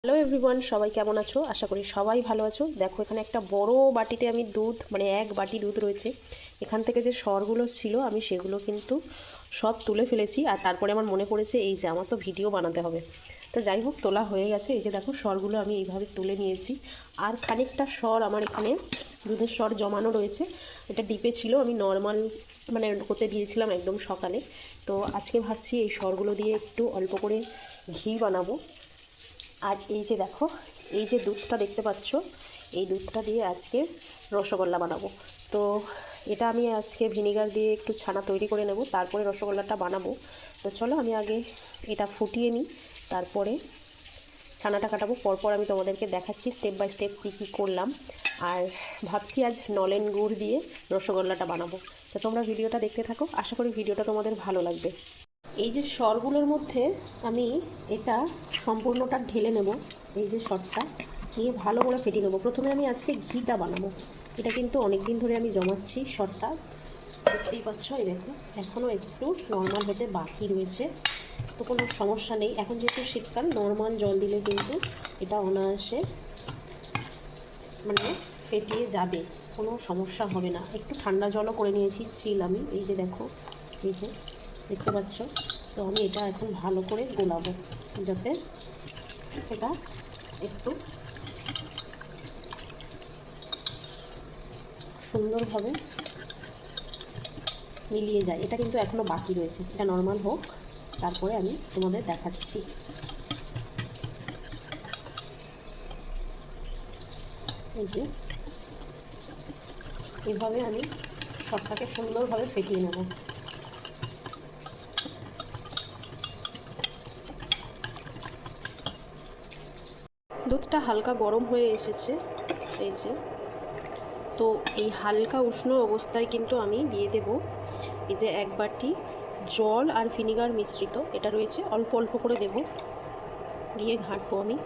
Hello everyone, সবাই কেমন আছো? আশা করি সবাই ভালো আছো। দেখো এখানে একটা বড় বাটিতে আমি দুধ, মানে এক বাটি দুধ রয়েছে। এখান থেকে যে সরগুলো ছিল আমি সেগুলো কিন্তু সব তুলে ফেলেছি। আর তারপরে আমার মনে পড়েছে এই যে আমার তো ভিডিও বানাতে হবে। তো যাই হোক, তোলা হয়ে গেছে। এই যে দেখো সরগুলো আমি এইভাবে তুলে নিয়েছি। আর খানিকটা সর আমার এখানে দুধের সর জমানো রয়েছে। এটা ডিপে ছিল, আমি নর্মাল মানে হতে দিয়েছিলাম একদম সকালে। তো আজকে ভাবছি এই সরগুলো দিয়ে একটু অল্প করে ঘি বানাবো। আর এই যে দেখো, এই যে দুধটা দেখতে পাচ্ছ, এই দুধটা দিয়ে আজকে রসগোল্লা বানাবো। তো এটা আমি আজকে ভিনিগার দিয়ে একটু ছানা তৈরি করে নেব, তারপরে রসগোল্লাটা বানাবো। তো চলো আমি আগে এটা ফুটিয়ে নিই, তারপরে ছানাটা কাটাবো। পরপর আমি তোমাদেরকে দেখাচ্ছি স্টেপ বাই স্টেপ কী কী করলাম। আর ভাবছি আজ নলেন গুড় দিয়ে রসগোল্লাটা বানাবো। তো তোমরা ভিডিওটা দেখতে থাকো, আশা করি ভিডিওটা তোমাদের ভালো লাগবে। এই যে সরগুলোর মধ্যে আমি এটা সম্পূর্ণটা ঢেলে নেব। এই যে সরটা নিয়ে ভালো করে ফেটিয়ে নেবো। প্রথমে আমি আজকে ঘিটা বানাবো। এটা কিন্তু অনেক দিন ধরে আমি জমাচ্ছি সরটা, দেখতেই পাচ্ছ। এই দেখো এখনও একটু নর্মাল হতে বাকি রয়েছে, তো কোনো সমস্যা নেই। এখন যেহেতু শীতকাল, নর্মাল জল দিলে কিন্তু এটা অনায়াসে মানে ফেটিয়ে যাবে, কোনো সমস্যা হবে না। একটু ঠান্ডা জলও করে নিয়েছি চিল আমি। এই যে দেখো, এই যে দেখতে পাচ্ছ। তো আমি এটা এখন ভালো করে গোলাবো যাতে এটা একটু সুন্দরভাবে মিলিয়ে যায়। এটা কিন্তু এখনও বাকি রয়েছে, এটা নর্মাল হোক, তারপরে আমি তোমাদের দেখাচ্ছি। এই যে এভাবে আমি সবটাকে সুন্দরভাবে ফেটিয়ে নেব। দুধটা হালকা গরম হয়ে এসেছে, এই যে। তো এই হালকা উষ্ণ অবস্থায় কিন্তু আমি দিয়ে দেব এই যে এক বাটি জল আর ভিনিগার মিশ্রিত, এটা রয়েছে। অল্প অল্প করে দেব, দিয়ে ঘাঁটবো আমি।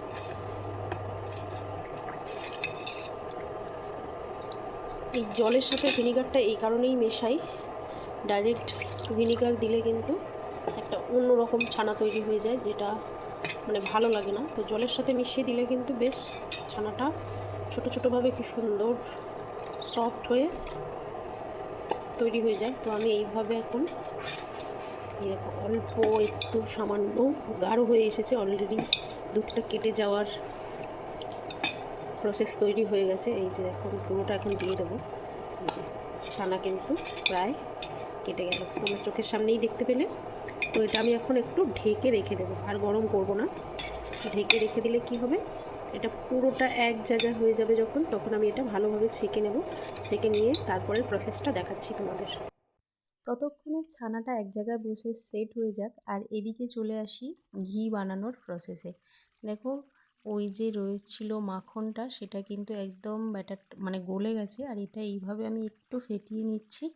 এই জলের সাথে ভিনিগারটা এই কারণেই মেশাই, ডাইরেক্ট ভিনিগার দিলে কিন্তু একটা অন্যরকম ছানা তৈরি হয়ে যায়, যেটা মানে ভালো লাগে না। তো জলের সাথে মিশিয়ে দিলে কিন্তু বেশ ছানাটা ছোটো ছোটোভাবে কি সুন্দর সফট হয়ে তৈরি হয়ে যায়। তো আমি এইভাবে এখন এরকম অল্প একটু সামান্য গাঢ় হয়ে এসেছে অলরেডি, দুধটা কেটে যাওয়ার প্রসেস তৈরি হয়ে গেছে। এই যে দেখো আমি পুরোটা এখন দিয়ে দেবো। এই যে ছানা কিন্তু প্রায় কেটে গেল, তোমরা চোখের সামনেই দেখতে পেলে। তো এটা আমি এখন একটু ঢেকে রেখে দেবো, আর গরম করব না। ঢেকে রেখে দিলে কি হবে, এটা পুরোটা এক জায়গায় হয়ে যাবে যখন, তখন আমি এটা ভালোভাবে ছেঁকে নেব। ছেঁকে নিয়ে তারপরে প্রসেসটা দেখাচ্ছি তোমাদের। ততক্ষণে ছানাটা এক জায়গায় বসে সেট হয়ে যাক, আর এদিকে চলে আসি ঘি বানানোর প্রসেসে। দেখো, ওই যে রয়েছিল মাখনটা, সেটা কিন্তু একদম ব্যাটার মানে গলে গেছে। আর এটা এইভাবে আমি একটু ফেটিয়ে নিচ্ছি।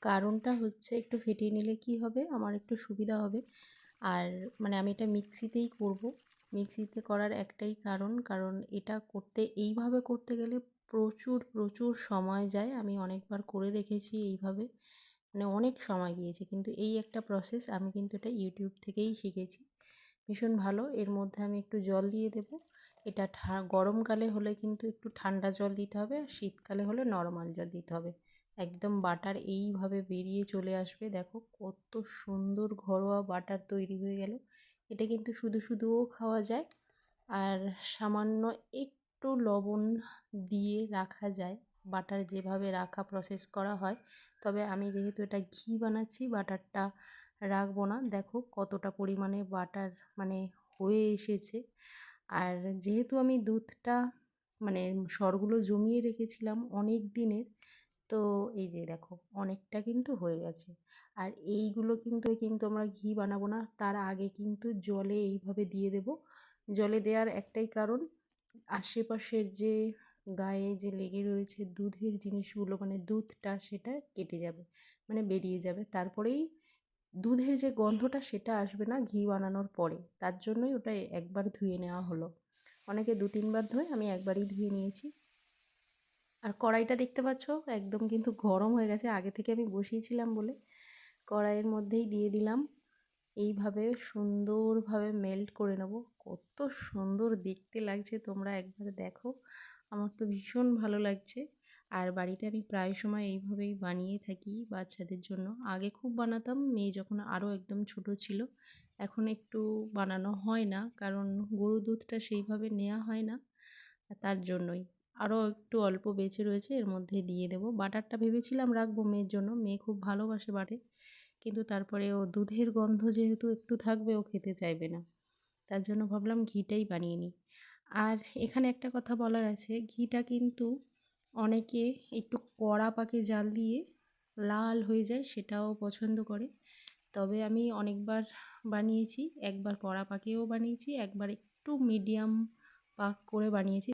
কারণটা হচ্ছে, একটু ফেটিয়ে নিলে কি হবে, আমার একটু সুবিধা হবে। আর মানে আমি এটা মিক্সিতেই করব। মিক্সিতে করার একটাই কারণ এটা করতে, এইভাবে করতে গেলে প্রচুর প্রচুর সময় যায়। আমি অনেকবার করে দেখেছি এইভাবে, মানে অনেক সময় গিয়েছে। কিন্তু এই একটা প্রসেস, আমি কিন্তু এটা ইউটিউব থেকেই শিখেছি, ভীষণ ভালো। এর মধ্যে আমি একটু জল দিয়ে দেব। এটা গরমকালে হলে কিন্তু একটু ঠান্ডা জল দিতে হবে, আর শীতকালে হলে নর্মাল জল দিতে হবে। একদম বাটার এইভাবে বেরিয়ে চলে আসবে। দেখো কত সুন্দর ঘরোয়া বাটার তৈরি হয়ে গেল। এটা কিন্তু শুধু শুধুও খাওয়া যায়, আর সামান্য একটু লবণ দিয়ে রাখা যায়, বাটার যেভাবে রাখা প্রসেস করা হয়। তবে আমি যেহেতু এটা ঘি বানাচ্ছি, বাটারটা রাখবো না। দেখো কতটা পরিমাণে বাটার মানে হয়ে এসেছে। আর যেহেতু আমি দুধটা মানে সরগুলো জমিয়ে রেখেছিলাম অনেক দিনের, তো এই যে দেখো অনেকটা কিন্তু হয়ে গেছে। আর এইগুলো কিন্তু আমরা ঘি বানাবো না, তার আগে কিন্তু জলে এইভাবে দিয়ে দেব। জলে দেওয়ার একটাই কারণ, আশেপাশের যে গায়ে যে লেগে রয়েছে দুধের জিনিসগুলো, মানে দুধটা সেটা কেটে যাবে, মানে বেরিয়ে যাবে। তারপরেই দুধের যে গন্ধটা সেটা আসবে না ঘি বানানোর পরে। তার জন্যই ওটা একবার ধুয়ে নেওয়া হলো। অনেকে 2-3 বার ধোয়, আমি একবারই ধুয়ে নিয়েছি। আর কড়াইটা দেখতে পাচ্ছ একদম কিন্তু গরম হয়ে গেছে, আগে থেকে আমি বসিয়েছিলাম বলে। কড়াইয়ের মধ্যেই দিয়ে দিলাম, এইভাবে সুন্দরভাবে মেল্ট করে নেব। কত সুন্দর দেখতে লাগছে, তোমরা একবার দেখো। আমার তো ভীষণ ভালো লাগছে। আর বাড়িতে আমি প্রায় সময় এইভাবেই বানিয়ে থাকি বাচ্চাদের জন্য। আগে খুব বানাতাম, মেয়ে যখন আরও একদম ছোট ছিল। এখন একটু বানানো হয় না, কারণ গরুর দুধটা সেইভাবে নেওয়া হয় না, তার জন্যই। আরও একটু অল্প বেঁচে রয়েছে, এর মধ্যে দিয়ে দেবো। বাটারটা ভেবেছিলাম রাখবো মেয়ের জন্য, মেয়ে খুব ভালোবাসে বাটে, কিন্তু তারপরে ও দুধের গন্ধ যেহেতু একটু থাকবে, ও খেতে চাইবে না। তার জন্য ভাবলাম ঘিটাই বানিয়ে নিই। আর এখানে একটা কথা বলার আছে, ঘিটা কিন্তু অনেকে একটু কড়া পাকে জাল দিয়ে লাল হয়ে যায়, সেটাও পছন্দ করে। তবে আমি অনেকবার বানিয়েছি, একবার কড়া পাকেও বানিয়েছি, একবার একটু মিডিয়াম পাক করে বানিয়েছি,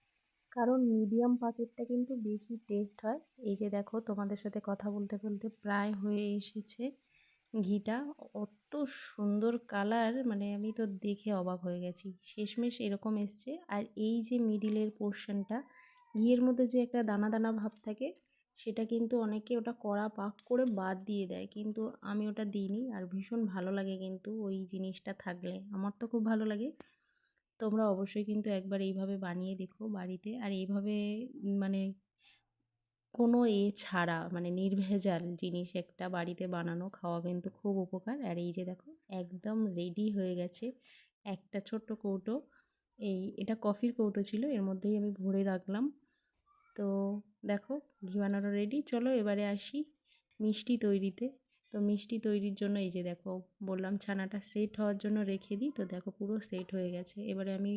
কারণ মিডিয়াম পাকেরটা কিন্তু বেশি টেস্ট হয়। এই যে দেখো, তোমাদের সাথে কথা বলতে বলতে প্রায় হয়ে এসেছে ঘিটা। অত সুন্দর কালার, মানে আমি তো দেখে অবাক হয়ে গেছি। শেষমেশ এরকম এসছে। আর এই যে মিডিলের পোর্শনটা, ঘিয়ের মধ্যে যে একটা দানা দানা ভাব থাকে, সেটা কিন্তু অনেকে ওটা কড়া পাক করে বাদ দিয়ে দেয়, কিন্তু আমি ওটা দিইনি। আর ভীষণ ভালো লাগে কিন্তু ওই জিনিসটা থাকলে, আমার তো খুব ভালো লাগে। তোমরা অবশ্যই কিন্তু একবার এইভাবে বানিয়ে দেখো বাড়িতে। আর এইভাবে মানে কোনো ছাড়া, মানে নির্ভেজাল জিনিস একটা বাড়িতে বানানো খাওয়া কিন্তু খুব উপকার। আর এই যে দেখো, একদম রেডি হয়ে গেছে একটা ছোট্ট কৌটো। এটা কফির কৌটো ছিল, এর মধ্যেই আমি ভরে রাখলাম। তো দেখো, ঘি বানানো রেডি। চলো এবারে আসি মিষ্টি তৈরিতে। তো মিষ্টি তৈরির জন্য এই যে দেখো, বললাম ছানাটা সেট হওয়ার জন্য রেখে দিই, তো দেখো পুরো সেট হয়ে গেছে। এবারে আমি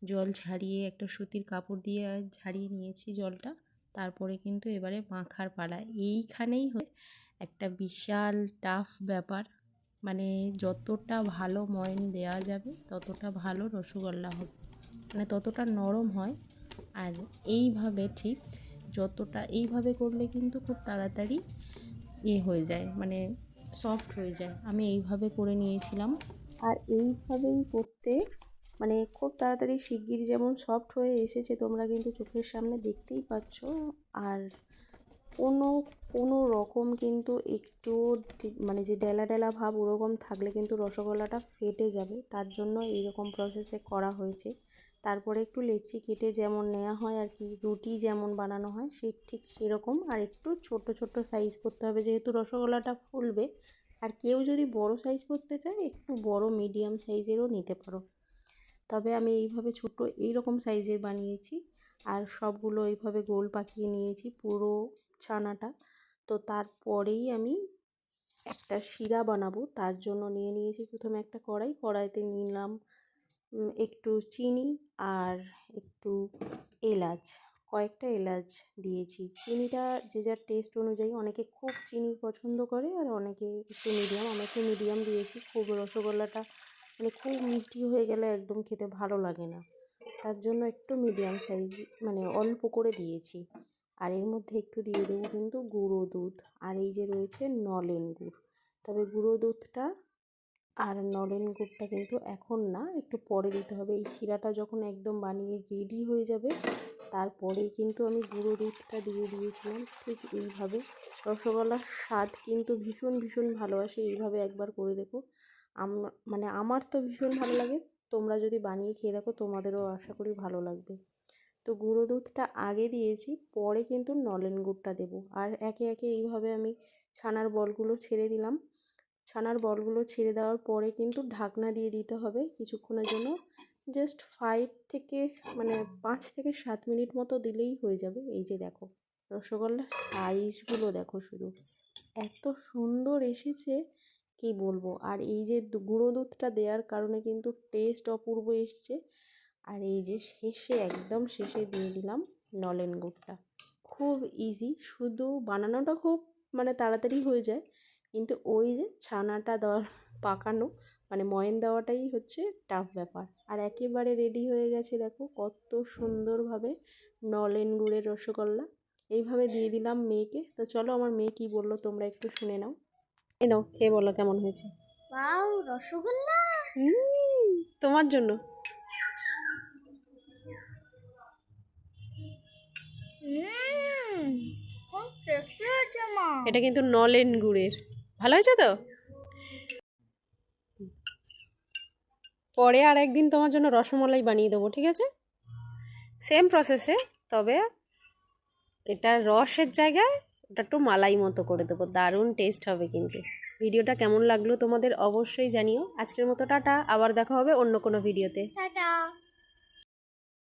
জল ঝারিয়ে একটা সুতির কাপড় দিয়ে ঝারিয়ে নিয়েছি জলটা। তারপরে কিন্তু এবারে মাখার পালা। এইখানেই একটা বিশাল টাফ ব্যাপার, মানে যতটা ভালো ময়ন দেওয়া যাবে ততটা ভালো রসগোল্লা হবে, মানে ততটা নরম হয়। আর এইভাবে ঠিক যতটা এইভাবে করলে কিন্তু খুব তাড়াতাড়ি হয়ে যায়, মানে সফট হয়ে যায়। আমি এইভাবে করে নিয়েছিলাম। আর এইভাবেই করতে মানে খুব তাড়াতাড়ি শিগগির যেমন সফট হয়ে এসেছে, তোমরা কিন্তু চোখের সামনে দেখতেই পাচ্ছ। আর কোনো কোনো রকম কিন্তু একটু মানে যে ডেলা ডেলা ভাব ওরকম থাকলে কিন্তু রসগোল্লাটা ফেটে যাবে, তার জন্য এইরকম প্রসেসে করা হয়েছে। তারপরে একটু লেচি কেটে যেমন নেওয়া হয় আর কি, রুটি যেমন বানানো হয় সেই ঠিক সেরকম। আর একটু ছোট ছোট সাইজ করতে হবে, যেহেতু রসগোল্লাটা ফুলবে। আর কেউ যদি বড় সাইজ করতে চায়, একটু বড় মিডিয়াম সাইজেরও নিতে পারো। তবে আমি এইভাবে ছোট এইরকম সাইজের বানিয়েছি। আর সবগুলো এইভাবে গোল পাকিয়ে নিয়েছি পুরো ছানাটা। তো তারপরেই আমি একটা শিরা বানাবো, তার জন্য নিয়ে নিয়েছি প্রথমে একটা কড়াইতে নিলাম একটু চিনি আর একটু এলাচ, কয়েকটা এলাচ দিয়েছি। চিনিটা যে যার টেস্ট অনুযায়ী, অনেকে খুব চিনি পছন্দ করে আর অনেকে একটু মিডিয়াম। আমি একটু মিডিয়াম দিয়েছি, খুব রসগোল্লাটা মানে খুব মিষ্টি হয়ে গেলে একদম খেতে ভালো লাগে না, তার জন্য একটু মিডিয়াম সাইজ মানে অল্প করে দিয়েছি। আর এর মধ্যে একটু দিয়ে দেবো কিন্তু গুঁড়ো দুধ, আর এই যে রয়েছে নলেন গুড়। তবে গুঁড়ো দুধটা আর নলেন গুড়টা কিন্তু এখন না, একটু পরে দিতে হবে। এই শিরাটা যখন একদম বানিয়ে রেডি হয়ে যাবে, তারপরেই কিন্তু আমি গুঁড়ো দুধটা দিয়ে দিয়েছিলাম। ঠিক এইভাবে রসগোল্লার স্বাদ কিন্তু ভীষণ ভীষণ ভালো আসে, এইভাবে একবার করে দেখো। মানে আমার তো ভীষণ ভালো লাগে, তোমরা যদি বানিয়ে খেয়ে দেখো তোমাদেরও আশা করি ভালো লাগবে। তো গুঁড়ো দুধটা আগে দিয়েছি, পরে কিন্তু নলেন গুড়টা দেবো। আর একে একে এইভাবে আমি ছানার বলগুলো ছেড়ে দিলাম। ছানার বলগুলো ছেড়ে দেওয়ার পরে কিন্তু ঢাকনা দিয়ে দিতে হবে কিছুক্ষণের জন্য, জাস্ট 5 থেকে 7 মিনিট মতো দিলেই হয়ে যাবে। এই যে দেখো, রসগোল্লার সাইজগুলো দেখো শুধু, এত সুন্দর এসেছে কি বলবো। আর এই যে গুঁড়ো দুধটা দেওয়ার কারণে কিন্তু টেস্ট অপূর্ব এসছে। আর এই যে শেষে, একদম শেষে দিয়ে দিলাম নলেন গুড়টা। খুব ইজি, শুধু বানানোটা খুব মানে তাড়াতাড়ি হয়ে যায়, কিন্তু ওই যে ছানাটা দেওয়ার পাকানো মানে ময়ন দেওয়াটাই হচ্ছে টাফ ব্যাপার। আর একেবারে রেডি হয়ে গেছে দেখো, কত সুন্দরভাবে নলেন গুড়ের রসগোল্লা। এইভাবে দিয়ে দিলাম মেয়েকে। তো চলো আমার মেয়ে কি বললো তোমরা একটু শুনে নাও। খেয়ে বলো কেমন হয়েছে। ওয়াও, রসগোল্লা! তোমার জন্য। খুব টেস্টি হয়েছে মা। এটা কিন্তু নলেন গুড়ের। ভালো হয়েছে তো? পরে আর একদিন তোমার জন্য রসমালাই বানিয়ে দেবো, ঠিক আছে? সেম প্রসেসে, তবে এটা রসের জায়গায় ওটা একটু মালাই মতো করে দেবো। দারুণ টেস্ট হবে কিন্তু। ভিডিওটা কেমন লাগলো তোমাদের অবশ্যই জানিও। আজকের মতো টাটা, আবার দেখা হবে অন্য কোনো ভিডিওতে। টাটা।